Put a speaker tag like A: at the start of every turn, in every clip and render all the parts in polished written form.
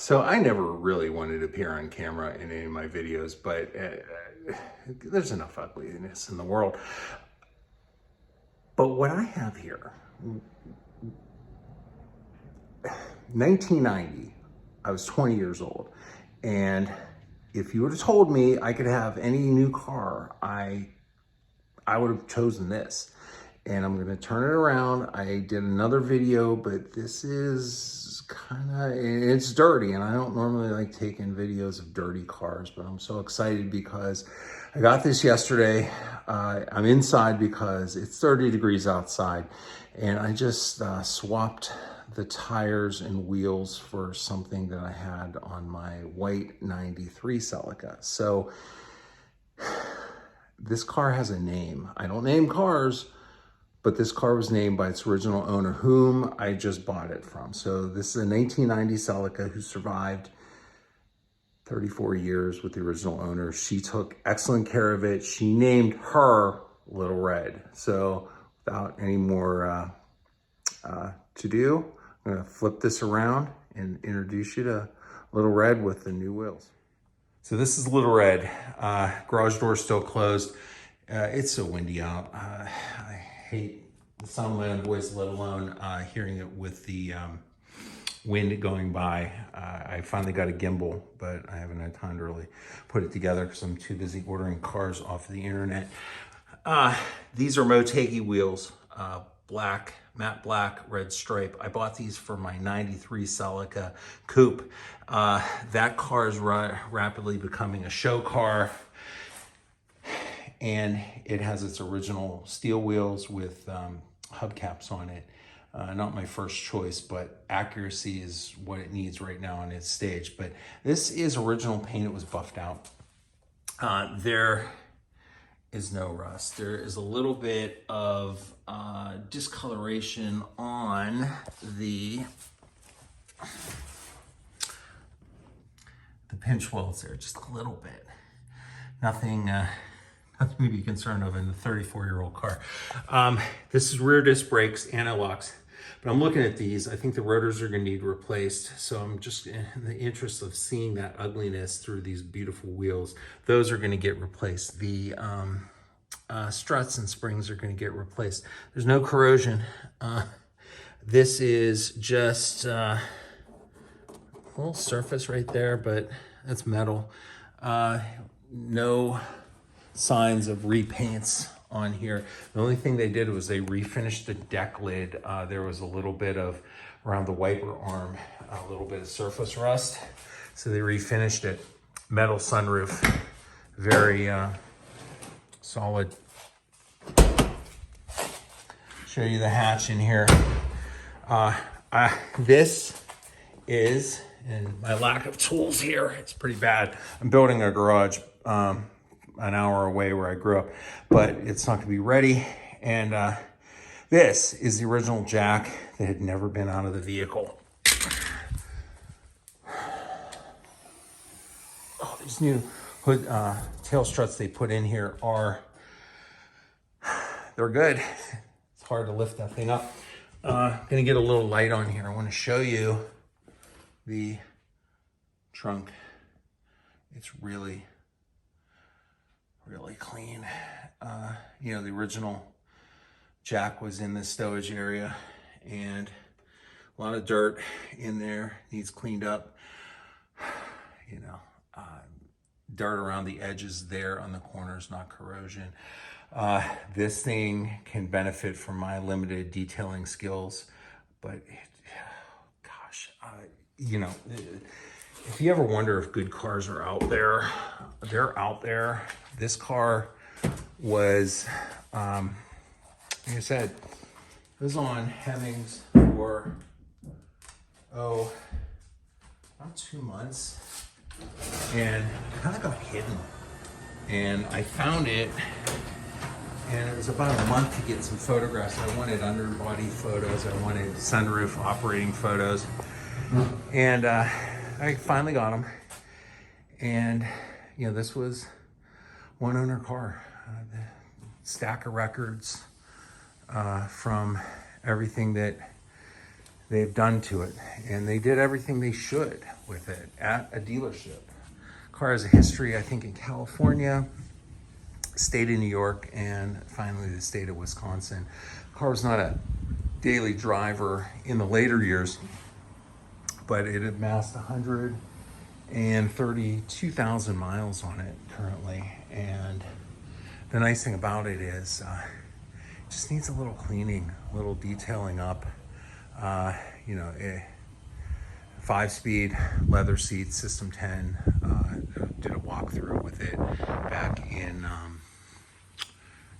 A: So I never really wanted to appear on camera in any of my videos, but there's enough ugliness in the world. But what I have here, 1990, I was 20 years old. And if you would have told me I could have any new car, I would have chosen this. And I'm gonna turn it around. I did another video, but this is it's dirty, and I don't normally like taking videos of dirty cars, but I'm so excited because I got this yesterday. I'm inside because it's 30 degrees outside, and I just swapped the tires and wheels for something that I had on my white 93 Celica. So this car has a name. I don't name cars, but this car was named by its original owner, whom I just bought it from. So this is a 1990 Celica who survived 34 years with the original owner. She took excellent care of it. She named her Little Red. So without any more to do, I'm gonna flip this around and introduce you to Little Red with the new wheels. So this is Little Red. Garage door still closed. It's so windy out. I hate the sound of my own voice, let alone hearing it with the wind going by. I finally got a gimbal, but I haven't had time to really put it together because I'm too busy ordering cars off of the internet. These are Motegi wheels, black, matte black, red stripe. I bought these for my 93 Celica Coupe. That car is rapidly becoming a show car, and it has its original steel wheels with hubcaps on it. Not my first choice, but accuracy is what it needs right now on its stage. But this is original paint. It was buffed out. There is no rust. There is a little bit of discoloration on the pinch welds there, just a little bit. Nothing to be concerned of in the 34-year-old car. This is rear disc brakes, anti-locks. But I'm looking at these. I think the rotors are going to need replaced. So I'm just in the interest of seeing that ugliness through these beautiful wheels. Those are going to get replaced. The struts and springs are going to get replaced. There's no corrosion. This is just a little surface right there, but that's metal. No signs of repaints on here. The only thing they did was they refinished the deck lid. There was a little bit of, around the wiper arm, a little bit of surface rust. So they refinished it. Metal sunroof, very solid. Show you the hatch in here. This is, and my lack of tools here, it's pretty bad. I'm building a garage an hour away where I grew up, but it's not gonna be ready. And this is the original jack that had never been out of the vehicle. Oh, these new hood tail struts they put in here they're good. It's hard to lift that thing up. Gonna get a little light on here. I want to show you the trunk. It's really clean. You know, the original jack was in the stowage area, and a lot of dirt in there, needs cleaned up. You know, dirt around the edges there on the corners, not corrosion. This thing can benefit from my limited detailing skills, but gosh, you know, if you ever wonder if good cars are out there, they're out there. This car was, like I said, it was on Hemmings for, about 2 months, and kind of got hidden. And I found it, and it was about a month to get some photographs. I wanted underbody photos, I wanted sunroof operating photos, and I finally got them. And you know, this was one owner car, the stack of records from everything that they've done to it. And they did everything they should with it at a dealership. Car has a history, I think, in California, state of New York, and finally the state of Wisconsin. Car was not a daily driver in the later years, but it amassed 132,000 miles on it currently. And the nice thing about it is it just needs a little cleaning, a little detailing up. You know, 5-speed leather seats, System 10. Did a walkthrough with it back in,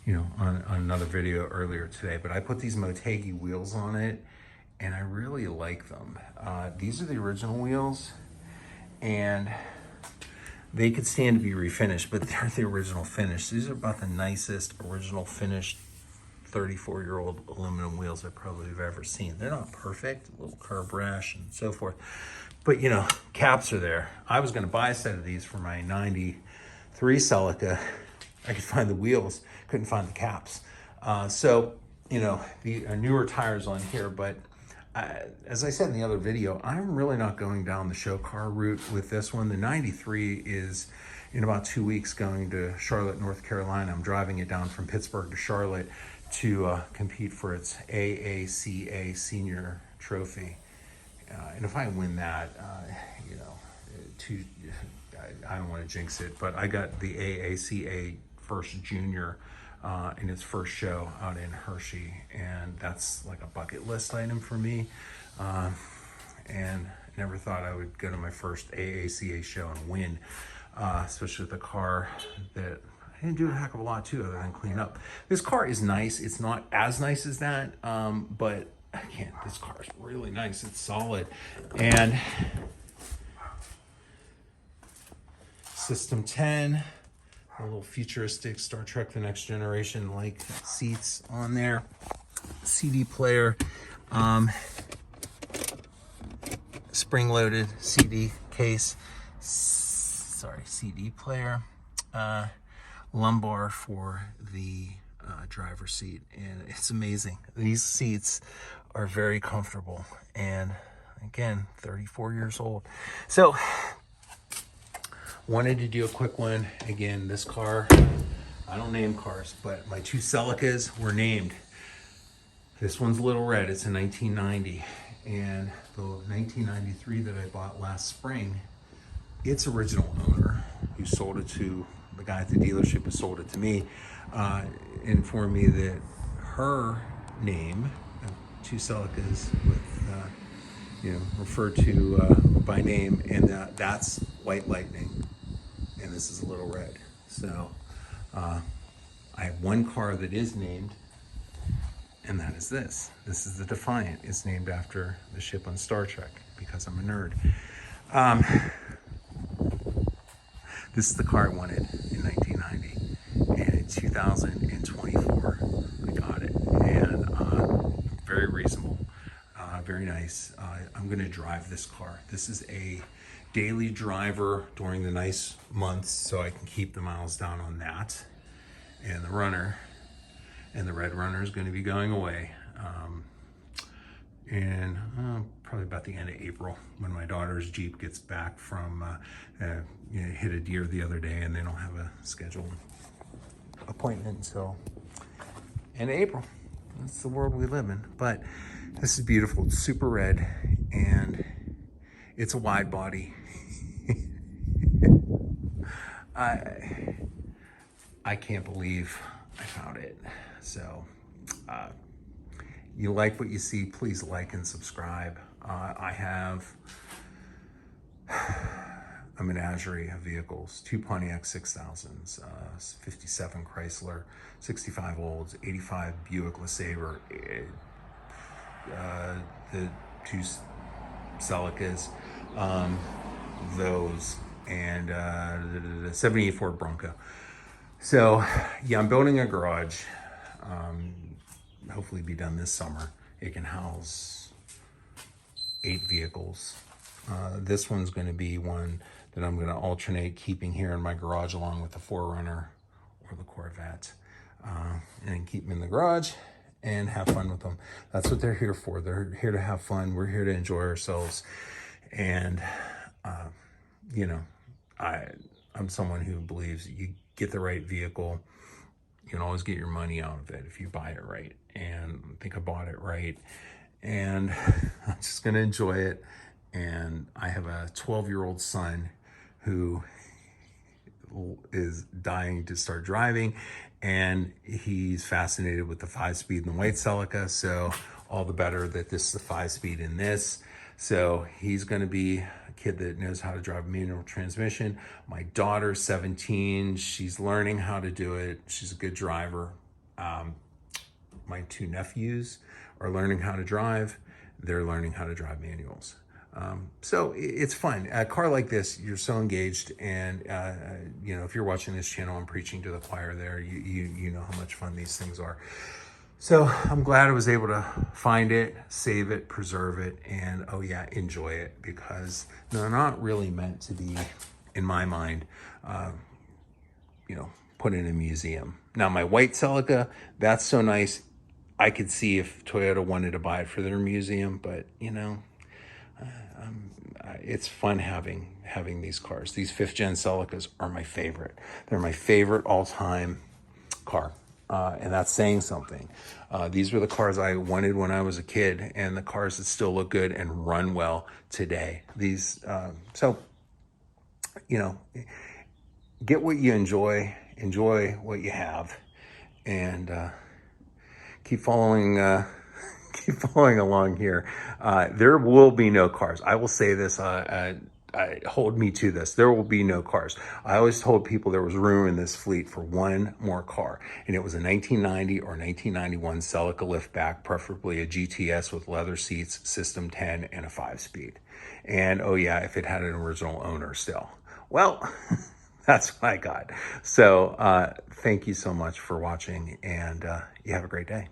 A: you know, on another video earlier today. But I put these Motegi wheels on it, and I really like them. These are the original wheels, and they could stand to be refinished, but they're the original finish. These are about the nicest original finished 34-year-old aluminum wheels I probably have ever seen. They're not perfect, a little curb rash and so forth, but you know, caps are there. I was going to buy a set of these for my 93 Celica. I could find the wheels, couldn't find the caps. So, you know, the newer tires on here, but as I said in the other video, I'm really not going down the show car route with this one. The 93 is in about 2 weeks going to Charlotte, North Carolina. I'm driving it down from Pittsburgh to Charlotte to compete for its AACA Senior Trophy. And if I win that, you know, I don't want to jinx it, but I got the AACA First Junior in its first show out in Hershey, and that's like a bucket list item for me. And never thought I would go to my first AACA show and win, especially with a car that I didn't do a heck of a lot to other than clean up. This car is nice. It's not as nice as that, but again, this car is really nice. It's solid. And System 10, a little futuristic Star Trek The Next Generation like seats on there. CD player, spring-loaded CD case. CD player. Lumbar for the driver's seat, and it's amazing. These seats are very comfortable, and again, 34 years old. So wanted to do a quick one. Again, this car, I don't name cars, but my 2 Celicas were named. This one's Little Red. It's a 1990, and the 1993 that I bought last spring, its original owner, who sold it to the guy at the dealership who sold it to me, informed me that her name, 2 Celicas with, you know, referred to by name, and that's White Lightning, and this is Little Red. So I have one car that is named, and that is this. This is the Defiant. It's named after the ship on Star Trek because I'm a nerd. This is the car I wanted in 1990, and in 2024, I got it, and very reasonable, very nice. I'm gonna drive this car. This is a daily driver during the nice months, so I can keep the miles down on that. And the runner, and the red runner is gonna be going away. And probably about the end of April, when my daughter's Jeep gets back from, you know, hit a deer the other day, and they don't have a scheduled appointment until end of April. That's the world we live in. But this is beautiful. It's super red, and it's a wide body. I can't believe I found it. So, you like what you see, please like and subscribe. I have a menagerie of vehicles, 2 Pontiac 6000s, 57 Chrysler, 65 Olds, 85 Buick LeSabre, the 2 Celicas, those, and the 78 Ford Bronco. So yeah, I'm building a garage. Hopefully be done this summer. It can house 8 vehicles. This one's going to be one that I'm going to alternate keeping here in my garage along with the 4Runner or the Corvette, and keep them in the garage and have fun with them. That's what they're here for. They're here to have fun. We're here to enjoy ourselves. And, you know, I'm someone who believes you get the right vehicle, you can always get your money out of it if you buy it right. And I think I bought it right. And I'm just going to enjoy it. And I have a 12-year-old son who is dying to start driving, and he's fascinated with the 5-speed and the white Celica. So all the better that this is a 5-speed in this. So he's going to be a kid that knows how to drive manual transmission. My daughter's 17. She's learning how to do it. She's a good driver. My 2 nephews are learning how to drive. They're learning how to drive manuals. So it's fun. A car like this, you're so engaged, and you know, if you're watching this channel, I'm preaching to the choir there. You know how much fun these things are. So I'm glad I was able to find it, save it, preserve it, and oh yeah, enjoy it, because they're not really meant to be, in my mind, you know, put in a museum. Now my white Celica, that's so nice. I could see if Toyota wanted to buy it for their museum, but you know, it's fun having these cars. These 5th gen Celicas are my favorite. They're my favorite all-time car, and that's saying something. These were the cars I wanted when I was a kid, and the cars that still look good and run well today. These, so you know, get what you enjoy what you have, and keep following. Keep following along here. There will be no cars. I will say this, hold me to this. There will be no cars. I always told people there was room in this fleet for one more car, and it was a 1990 or 1991 Celica liftback, preferably a GTS with leather seats, system 10, and a 5-speed. And oh yeah, if it had an original owner still. Well, that's what I got. So thank you so much for watching, and you have a great day.